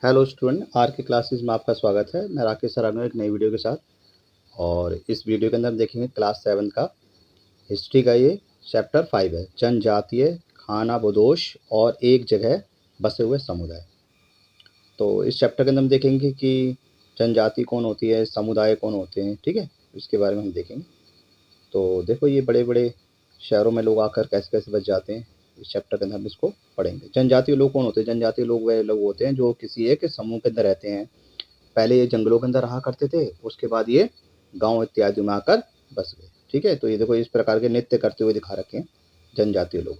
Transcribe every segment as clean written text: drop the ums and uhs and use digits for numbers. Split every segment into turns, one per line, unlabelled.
Hello student, are के classes में आपका स्वागत है। मैं राकेश सर आ गया एक नई वीडियो के साथ। और इस वीडियो के अंदर हम देखेंगे क्लास 7 का हिस्ट्री का ये चैप्टर 5 है, जनजातीय खानाबदोश और एक जगह बसे हुए समुदाय। तो इस चैप्टर के अंदर हम देखेंगे कि जनजाति कौन होती है, समुदाय कौन होते हैं, ठीक है, इसके बारे में हम देखेंगे। तो देखो, ये बड़े बड़े शहरों में लोग आकर कैसे कैसे बस जाते हैं, इस चैप्टर के अंदर हम इसको पढ़ेंगे। जनजातीय लोग कौन होते हैं? जनजातीय लोग वह लोग होते हैं जो किसी एक समूह के अंदर रहते हैं। पहले ये जंगलों के अंदर रहा करते थे, उसके बाद ये गांव इत्यादि में आकर बस गए, ठीक है। तो ये देखो, इस प्रकार के नृत्य करते हुए दिखा रखे हैं जनजातीय लोग।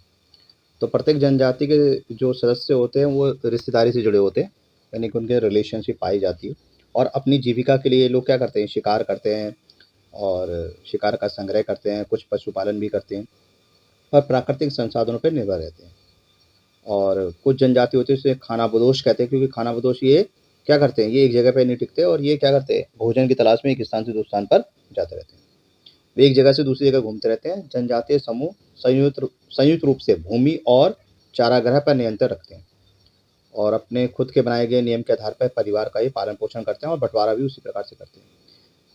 तो प्रत्येक जनजाति के जो सदस्य होते हैं वो रिश्तेदारी से जुड़े होते हैं, यानी कि उनके रिलेशनशिप पाई जाती है। और अपनी जीविका के लिए ये लोग क्या करते हैं? शिकार करते हैं और शिकार का संग्रह करते हैं, कुछ पशुपालन भी करते हैं और प्राकृतिक संसाधनों पर निर्भर रहते हैं। और कुछ जनजाति होती है उसे खानाबदोश कहते हैं, क्योंकि खानाबदोश ये क्या करते हैं? ये एक जगह पे नहीं टिकते और ये क्या करते हैं? भोजन की तलाश में एक स्थान से दूसरे स्थान पर जाते रहते हैं। वे एक जगह से दूसरी जगह घूमते रहते हैं। जनजातीय समूह संयुक्त रूप से भूमि और चारागाह पर नियंत्रण रखते हैं और अपने खुद के बनाए गए नियम के आधार पर परिवार का ही पालन पोषण करते हैं और बंटवारा भी उसी प्रकार से करते हैं।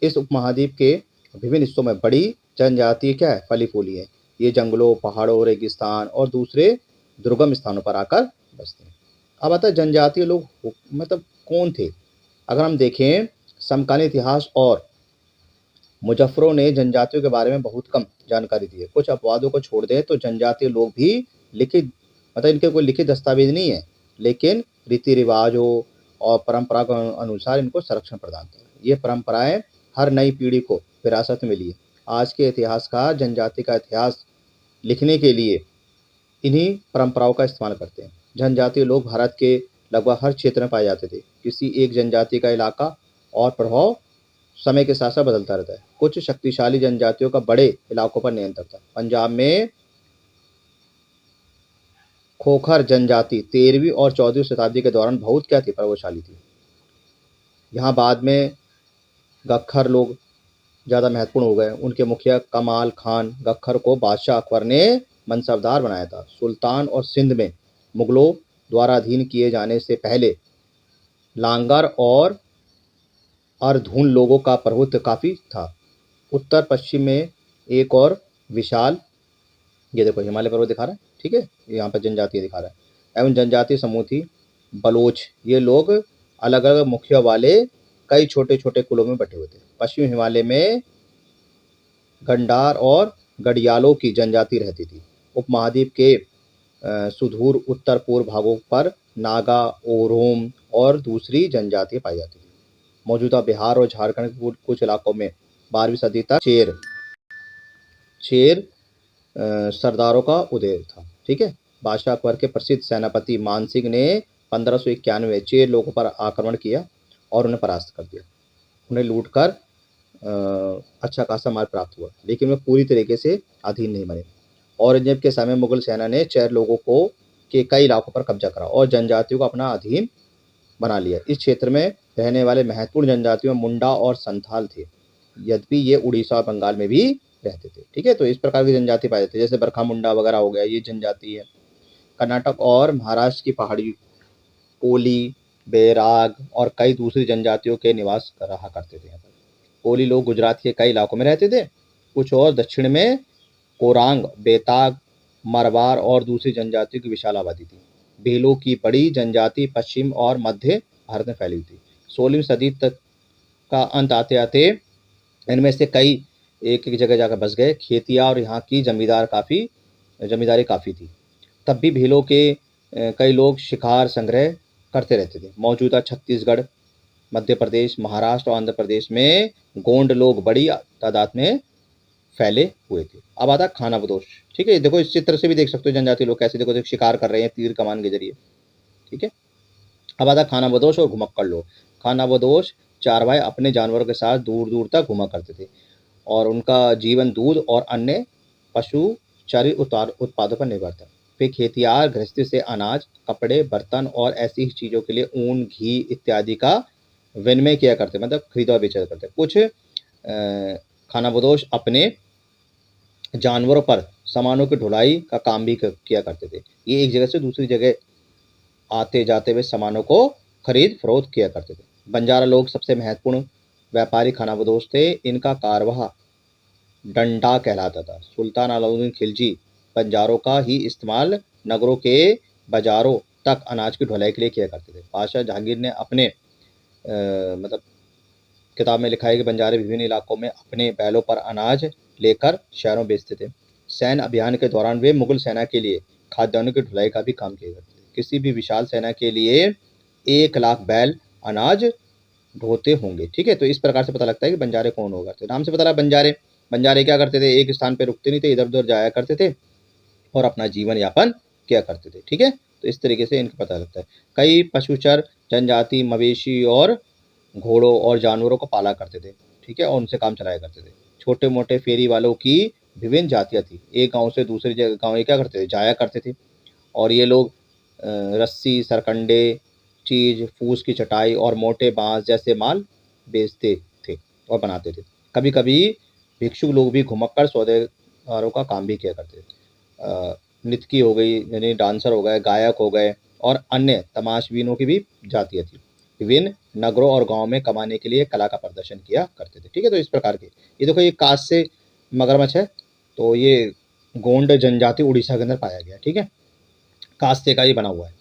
इस उपमहाद्वीप के विभिन्न हिस्सों में बड़ी जनजाति क्या है? फली फूली है। ये जंगलों, पहाड़ों, रेगिस्तान और दूसरे दुर्गम स्थानों पर आकर बसते हैं। अब आता है जनजातीय लोग मतलब कौन थे? अगर हम देखें समकालीन इतिहास और मुजफ्फरों ने जनजातियों के बारे में बहुत कम जानकारी दी है। कुछ अपवादों को छोड़ दें तो जनजातीय लोग भी लिखित मतलब इनके कोई लिखित दस्तावेज नहीं है, लेकिन रीति रिवाजों और परंपरा के अनुसार इनको संरक्षण प्रदान किया। ये परंपराएं हर नई पीढ़ी को विरासत में मिली है। आज के इतिहासकार जनजाति का इतिहास लिखने के लिए इन्हीं परंपराओं का इस्तेमाल करते हैं। जनजातीय लोग भारत के लगभग हर क्षेत्र में पाए जाते थे। किसी एक जनजाति का इलाका और प्रभाव समय के साथ साथ बदलता रहता है। कुछ शक्तिशाली जनजातियों का बड़े इलाकों पर नियंत्रण था। पंजाब में खोखर जनजाति 13वीं और 14वीं शताब्दी के दौरान बहुत क्या थी? प्रभावशाली थी। यहाँ बाद में गख्खर लोग ज़्यादा महत्वपूर्ण हो गए। उनके मुखिया कमाल खान गख्खर को बादशाह अकबर ने मनसबदार बनाया था। सुल्तान और सिंध में मुगलों द्वारा अधीन किए जाने से पहले लांगर और अर्धून लोगों का प्रभुत्व काफ़ी था। उत्तर पश्चिम में एक और विशाल, ये देखो हिमालय पर्वत दिखा रहा है, ठीक है, यहाँ पर जनजातीय दिखा रहा है। एवं जनजातीय समूह थी बलोच। ये लोग अलग अलग मुखिया वाले कई छोटे छोटे कुलों में बटे हुए थे। पश्चिम हिमालय में गंडार और गढ़ियालों की जनजाति रहती थी। उपमहाद्वीप के सुदूर उत्तर पूर्व भागों पर नागा, ओरोम और दूसरी जनजातियाँ पाई जाती थी। मौजूदा बिहार और झारखंड के कुछ इलाकों में 12वीं सदी तक शेर सरदारों का उदय था, ठीक है। बादशाह अकबर के प्रसिद्ध सेनापति मानसिंह ने 1591 चेर लोगों पर आक्रमण किया और उन्हें परास्त कर दिया। उन्हें लूट कर अच्छा खासा माल प्राप्त हुआ, लेकिन वे पूरी तरीके से अधीन नहीं बने। औरंगजेब के समय मुगल सेना ने चेर लोगों को के कई इलाकों पर कब्जा करा और जनजातियों को अपना अधीन बना लिया। इस क्षेत्र में रहने वाले महत्वपूर्ण जनजातियों में मुंडा और संथाल थे, यद्यपि ये उड़ीसा और बंगाल में भी रहते थे, ठीक है। तो इस प्रकार की जनजाति पाई जाती है, जैसे बरखा मुंडा वगैरह हो गया, ये जनजाति है। कर्नाटक और महाराष्ट्र की पहाड़ी कोली, बैराग और कई दूसरी जनजातियों के निवास रहा करते थे। कोली लोग गुजरात के कई इलाकों में रहते थे। कुछ और दक्षिण में कोरांग, बेताग, मरवार और दूसरी जनजातियों की विशाल आबादी थी। भीलों की बड़ी जनजाति पश्चिम और मध्य भारत में फैली हुई थी। 16वीं सदी तक का अंत आते आते इनमें से कई एक एक जगह जाकर बस गए। खेतिया और यहाँ की जमींदारी काफ़ी थी। तब भी भीलों के कई लोग शिकार संग्रह करते रहते थे। मौजूदा छत्तीसगढ़, मध्य प्रदेश, महाराष्ट्र और आंध्र प्रदेश में गोंड लोग बड़ी तादाद में फैले हुए थे। अब आता खानाबदोश, ठीक है। देखो, इस चित्र से भी देख सकते हो जनजाति लोग कैसे देखो शिकार कर रहे हैं तीर कमान के जरिए, ठीक है। अब आता खानाबदोश और घुमक्कड़ लोग। खानाबदोश चारवाए अपने जानवरों के साथ दूर दूर तक घुमा करते थे और उनका जीवन दूध और अन्य पशु चारी उत्पादों पर निर्भर था। वे खेतियार गृहस्थी से अनाज, कपड़े, बर्तन और ऐसी ही चीज़ों के लिए ऊन, घी इत्यादि का विनिमय किया करते, मतलब खरीदा बेचा करते। कुछ खानाबदोश अपने जानवरों पर सामानों की ढुलाई का काम भी किया करते थे। ये एक जगह से दूसरी जगह आते जाते हुए सामानों को खरीद फरोख्त किया करते थे। बंजारा लोग सबसे महत्वपूर्ण व्यापारी खानाबदोश थे। इनका कारवां डंडा कहलाता था। सुल्तान अलाउद्दीन खिलजी बंजारों का ही इस्तेमाल नगरों के बाजारों तक अनाज की ढुलाई के लिए किया करते थे। बादशाह जहांगीर ने अपने मतलब किताब में लिखा है कि बंजारे विभिन्न इलाकों में अपने बैलों पर अनाज लेकर शहरों बेचते थे। सैन्य अभियान के दौरान वे मुगल सेना के लिए खाद्यान्नों की ढुलाई का भी काम किया करते थे। किसी भी विशाल सेना के लिए 1 लाख बैल अनाज ढोते होंगे। ठीक है, तो इस प्रकार से पता लगता है कि बंजारे कौन हुआ करते। नाम से पता लगा बंजारे बंजारे क्या करते थे, एक स्थान पर रुकते नहीं थे, इधर उधर जाया करते थे और अपना जीवन यापन किया करते थे। ठीक है, तो इस तरीके से इनका पता लगता है। कई पशुचर जनजाति मवेशी और घोड़ों और जानवरों को पाला करते थे। ठीक है, और उनसे काम चलाया करते थे। छोटे मोटे फेरी वालों की विभिन्न जातियां थी। एक गांव से दूसरे गांव ये क्या करते थे, जाया करते थे। और ये लोग रस्सी, सरकंडे, चीज, फूस की चटाई और मोटे बांस जैसे माल बेचते थे और बनाते थे। कभी कभी भिक्षुक लोग भी घुमक्कड़ सौदेगारों का काम भी किया करते थे। नृत्यकी हो गई, यानी डांसर हो गए, गायक हो गए और अन्य तमाशबीनों की भी जातियाँ थी। विभिन्न नगरों और गांवों में कमाने के लिए कला का प्रदर्शन किया करते थे। ठीक है, तो इस प्रकार के ये देखो, ये कांच से मगरमच्छ है, तो ये गोंड जनजाति उड़ीसा के अंदर पाया गया। ठीक है, कांस्य का ये बना हुआ है।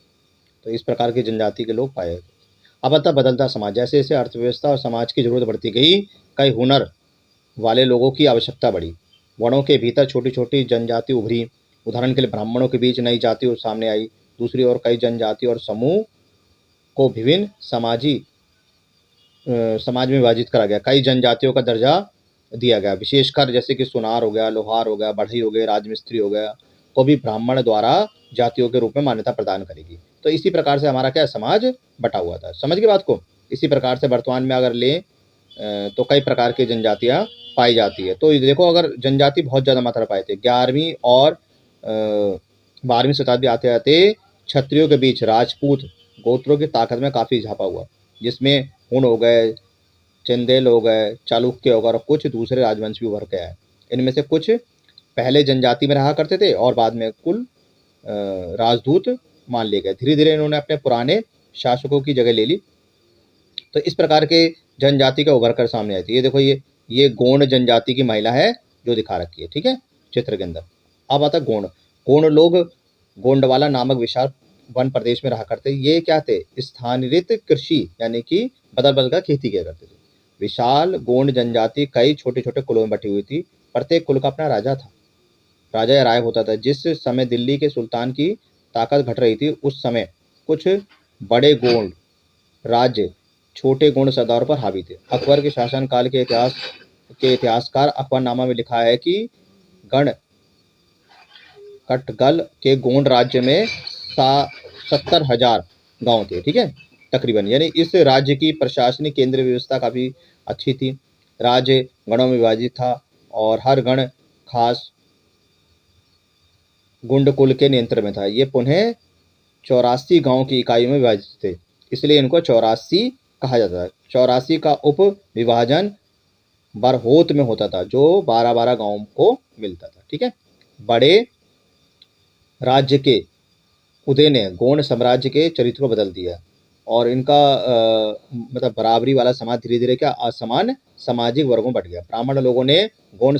तो इस प्रकार की जनजाति के लोग पाए गए। अब आता बदलता समाज। जैसे जैसे अर्थव्यवस्था और समाज की जरूरत बढ़ती गई, कई हुनर वाले लोगों की आवश्यकता बढ़ी। वर्णों के भीतर छोटी छोटी जनजाति उभरी। उदाहरण के लिए ब्राह्मणों के बीच नई जाति सामने आई। दूसरी ओर कई जनजाति और समूह को विभिन्न समाज में विभाजित करा गया। कई जनजातियों का दर्जा दिया गया, विशेषकर जैसे कि सुनार हो गया, लोहार हो गया, बढ़ई हो गए, राजमिस्त्री हो गया, को भी ब्राह्मण द्वारा जातियों के रूप में मान्यता प्रदान करेगी। तो इसी प्रकार से हमारा क्या समाज बटा हुआ था। समझ गए बात को। इसी प्रकार से वर्तमान में अगर लें तो कई प्रकार की जनजातियाँ पाई जाती है। तो देखो, अगर जनजाति बहुत ज़्यादा मात्रा में पाए थे। 11वीं और 12वीं शताब्दी आते आते क्षत्रियों के बीच राजपूत गोत्रों की ताकत में काफ़ी इजाफा हुआ, जिसमें हुन हो गए, चंदेल हो गए, चालुक्य हो गए और कुछ दूसरे राजवंश भी उभर के आए। इनमें से कुछ पहले जनजाति में रहा करते थे और बाद में कुल राजदूत मान लिए गए। धीरे धीरे इन्होंने अपने पुराने शासकों की जगह ले ली। तो इस प्रकार के जनजाति का उभर कर सामने आई थी। ये देखो, ये गोंड जनजाति की महिला है जो दिखा रखी है। ठीक है, चित्र के अंदर। अब आता गोंड। गोंड लोग गोंडवाला नामक विशाल वन प्रदेश में रहा करते। ये क्या थे, स्थानीय कृषि यानी कि बदल बदल कर खेती किया करते थे। विशाल गोंड जनजाति कई छोटे छोटे कुलों में बटी हुई थी। प्रत्येक कुल का अपना राजा था, राजा या राय होता था। जिस समय दिल्ली के सुल्तान की ताकत घट रही थी, उस समय कुछ बड़े गोंड राज्य छोटे गोंड सरदारों पर हावी थे। अकबर के शासनकाल के इतिहासकार अकबरनामा में लिखा है कि गण कटगल के गोंड राज्य में 70,000 गांव थे। ठीक है, तकरीबन, यानी इस राज्य की प्रशासनिक केंद्रीय व्यवस्था काफ़ी अच्छी थी। राज्य गणों में विभाजित था और हर गण खास गुंड कुल के नियंत्रण में था। ये पुनः 84 गांव की इकाइयों में विभाजित थे, इसलिए इनको 84 कहा जाता है। 84 का उप विभाजन बरहोत में होता था, जो 12-12 गांवों को मिलता था। ठीक है, बड़े राज्य के उदय ने गोंड साम्राज्य के चरित्र को बदल दिया और इनका मतलब बराबरी वाला समाज धीरे धीरे क्या असमान सामाजिक वर्गों में बट गया। ब्राह्मण लोगों ने गोंड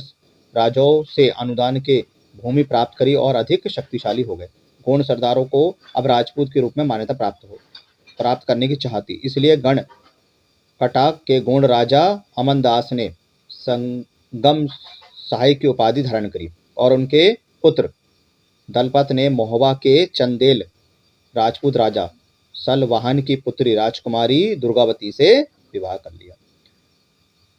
राजाओं से अनुदान के भूमि प्राप्त करी और अधिक शक्तिशाली हो गए। गोंड सरदारों को अब राजपूत के रूप में मान्यता प्राप्त करने की चाह थी। इसलिए गण कटाक के गोंड राजा अमनदास ने संगम सहाय की उपाधि धारण करी और उनके पुत्र दलपत ने महोबा के चंदेल राजपूत राजा सलवाहन की पुत्री राजकुमारी दुर्गावती से विवाह कर लिया।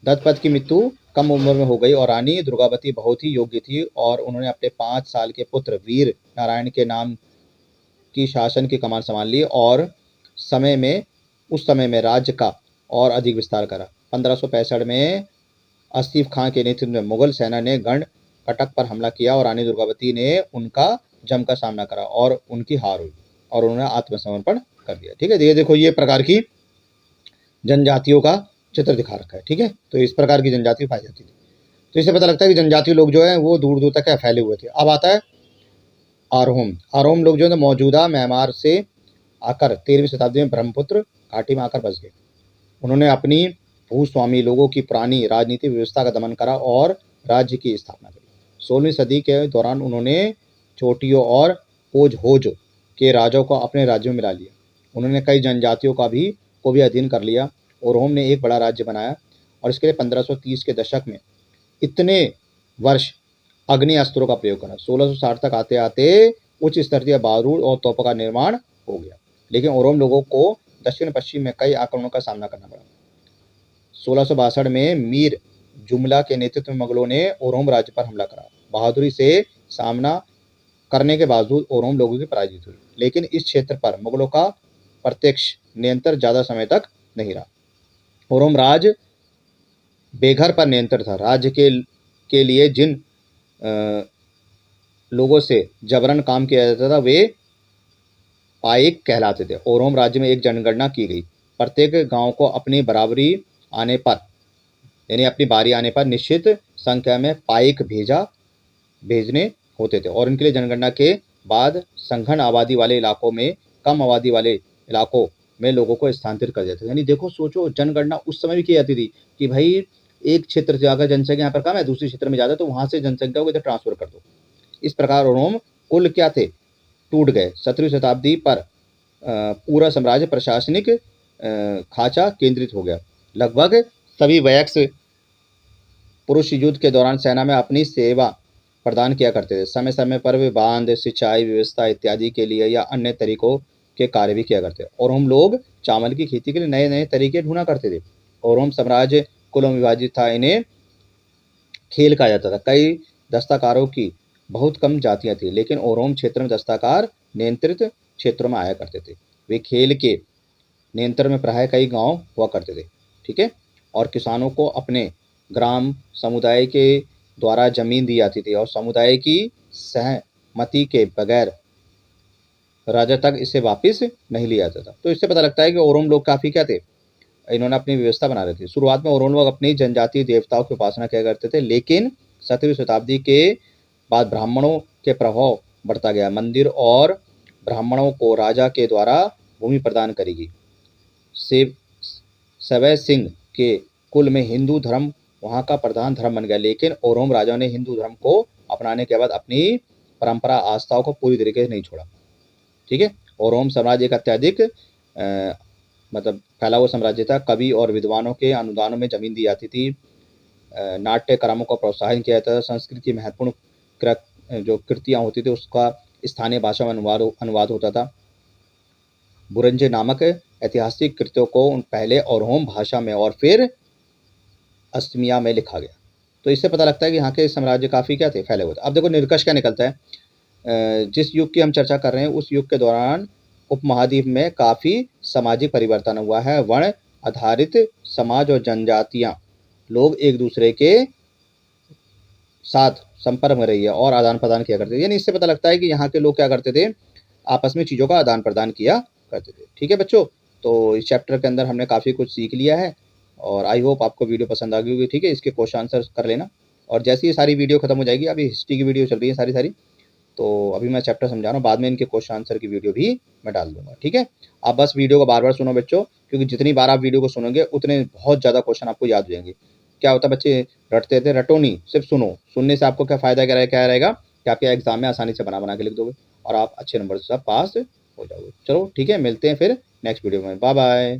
दलपत की मृत्यु कम उम्र में हो गई और रानी दुर्गावती बहुत ही योग्य थी और उन्होंने अपने 5 साल के पुत्र वीर नारायण के नाम की शासन की कमान संभाल ली और उस समय में राज्य का और अधिक विस्तार करा। 1565 में आसिफ खां के नेतृत्व में मुगल सेना ने गण कटक पर हमला किया और रानी दुर्गावती ने उनका जमकर सामना करा और उनकी हार हुई और उन्होंने आत्मसमर्पण कर दिया। ठीक है, ये देखो, ये प्रकार की जनजातियों का चित्र दिखा रखा है। ठीक है, तो इस प्रकार की जनजाति पाई जाती थी। तो इससे पता लगता है कि जनजातीय लोग जो है वो दूर दूर तक फैले हुए थे। अब आता है आरोम। आरोम लोग जो है मौजूदा म्यांमार से आकर 13वीं शताब्दी में ब्रह्मपुत्र घाटी में आकर बस गए। उन्होंने अपनी भूस्वामी लोगों की पुरानी राजनीतिक व्यवस्था का दमन करा और राज्य की स्थापना करी। 16वीं सदी के दौरान उन्होंने चोटियों और कोजहोज के राजाओं को अपने राज्यों में मिला लिया। उन्होंने कई जनजातियों को भी अधीन कर लिया और रोम ने एक बड़ा राज्य बनाया। और इसके लिए 1530 के दशक में इतने वर्ष अग्नि अस्त्रों का प्रयोग करा। 1660 तक आते आते उच्च स्तरीय बारूद और तोपों का निर्माण हो गया, लेकिन ओरोम लोगों को दक्षिण पश्चिम में कई आक्रमणों का सामना करना पड़ा। 1662 में मीर जुमला के नेतृत्व में मुगलों ने ओरोम राज्य पर हमला करा। बहादुरी से सामना करने के बावजूद ओरोम लोगों की पराजित हुई, लेकिन इस क्षेत्र पर मुगलों का प्रत्यक्ष नियंत्रण ज्यादा समय तक नहीं रहा। ओरोम राज बेघर पर नियंत्रण था। राज्य के लिए जिन लोगों से जबरन काम किया जाता था वे पाइक कहलाते थे। ओरोम राज्य में एक जनगणना की गई। प्रत्येक गांव को अपनी बारी आने पर निश्चित संख्या में पाइक भेजने होते थे और इनके लिए जनगणना के बाद संघन आबादी वाले इलाकों में कम आबादी वाले इलाकों में लोगों को स्थानांतरित कर देते थे। यानी देखो, सोचो, जनगणना उस समय भी की जाती थी कि भाई एक क्षेत्र से अगर जनसंख्या यहाँ पर कम है, दूसरे क्षेत्र में ज़्यादा, तो वहाँ से जनसंख्या को इधर ट्रांसफर कर दो। इस प्रकार ओरोम कुल क्या थे, टूट गए। 17वीं शताब्दी पर पूरा साम्राज्य प्रशासनिक खांचा केंद्रित हो गया। लगभग सभी वयस्क पुरुष युद्ध के दौरान सेना में अपनी सेवा प्रदान किया करते थे। समय समय पर वे बांध, सिंचाई व्यवस्था इत्यादि के लिए या अन्य तरीकों के कार्य भी किया करते। और हम लोग चावल की खेती के लिए नए नए तरीके ढूंढा करते थे। और हम साम्राज्य कुलों में विभाजित था। इन्हें खेल कहा जाता था। कई दस्तकारों की बहुत कम जातियां थी, लेकिन ओरोम क्षेत्र में दस्तकार नियंत्रित क्षेत्रों में आया करते थे। वे खेल के नियंत्रण में प्राय कई गांव हुआ करते थे। ठीक है। और किसानों को अपने ग्राम समुदाय के द्वारा जमीन दी जाती थी और समुदाय की सहमति के बगैर राजा तक इसे वापस नहीं लिया जाता था। तो इससे पता लगता है कि ओरोम लोग काफ़ी क्या थे, इन्होंने अपनी व्यवस्था बना रही थी। शुरुआत में ओरोम लोग अपनी जनजातीय देवताओं की उपासना किया करते थे, लेकिन 17वीं शताब्दी के बाद ब्राह्मणों के प्रभाव बढ़ता गया। मंदिर और ब्राह्मणों को राजा के द्वारा भूमि प्रदान करेगी। सवय सिंह के कुल में हिंदू धर्म वहाँ का प्रधान धर्म बन गया, लेकिन ओरोम राजाओं ने हिंदू धर्म को अपनाने के बाद अपनी परंपरा आस्थाओं को पूरी तरीके से नहीं छोड़ा। ठीक है। ओरोम साम्राज्य एक अत्यधिक मतलब फैला हुआ साम्राज्य था। कवि और विद्वानों के अनुदानों में जमीन दी जाती थी। नाट्य कर्मों को प्रोत्साहन किया जाता था। संस्कृत की महत्वपूर्ण जो कृतियाँ होती थी उसका स्थानीय भाषा में अनुवाद होता था। बुरंजे नामक ऐतिहासिक कृतियों को पहले ओरोम भाषा में और फिर असमिया में लिखा गया। तो इससे पता लगता है कि यहाँ के साम्राज्य काफ़ी क्या थे, फैले हुए थे। अब देखो निष्कर्ष क्या निकलता है। जिस युग की हम चर्चा कर रहे हैं उस युग के दौरान उपमहाद्वीप में काफ़ी सामाजिक परिवर्तन हुआ है। वर्ण आधारित समाज और जनजातियाँ लोग एक दूसरे के साथ संपर्क में रही है और आदान प्रदान किया करते थे। यानी इससे पता लगता है कि यहाँ के लोग क्या करते थे, आपस में चीज़ों का आदान प्रदान किया करते थे। ठीक है बच्चों, तो इस चैप्टर के अंदर हमने काफ़ी कुछ सीख लिया है और आई होप आपको वीडियो पसंद आ गई होगी। ठीक है, इसके क्वेश्चन आंसर कर लेना। और जैसे ही सारी वीडियो खत्म हो जाएगी, अभी हिस्ट्री की वीडियो चल रही है सारी, तो अभी मैं चैप्टर समझा रहा हूँ, बाद में इनके क्वेश्चन आंसर की वीडियो भी मैं डाल दूंगा। ठीक है, आप बस वीडियो को बार बार सुनो बच्चों, क्योंकि जितनी बार आप वीडियो को सुनोगे उतने बहुत ज़्यादा क्वेश्चन आपको याद हो जाएंगे। क्या होता है, बच्चे रटते थे, रटो नहीं, सिर्फ सुनो। सुनने से आपको क्या फ़ायदा क्या रहेगा कि आपके एग्जाम में आसानी से बना के लिख दोगे और आप अच्छे नंबर से सब पास हो जाओगे। चलो ठीक है, मिलते हैं फिर नेक्स्ट वीडियो में। Bye bye.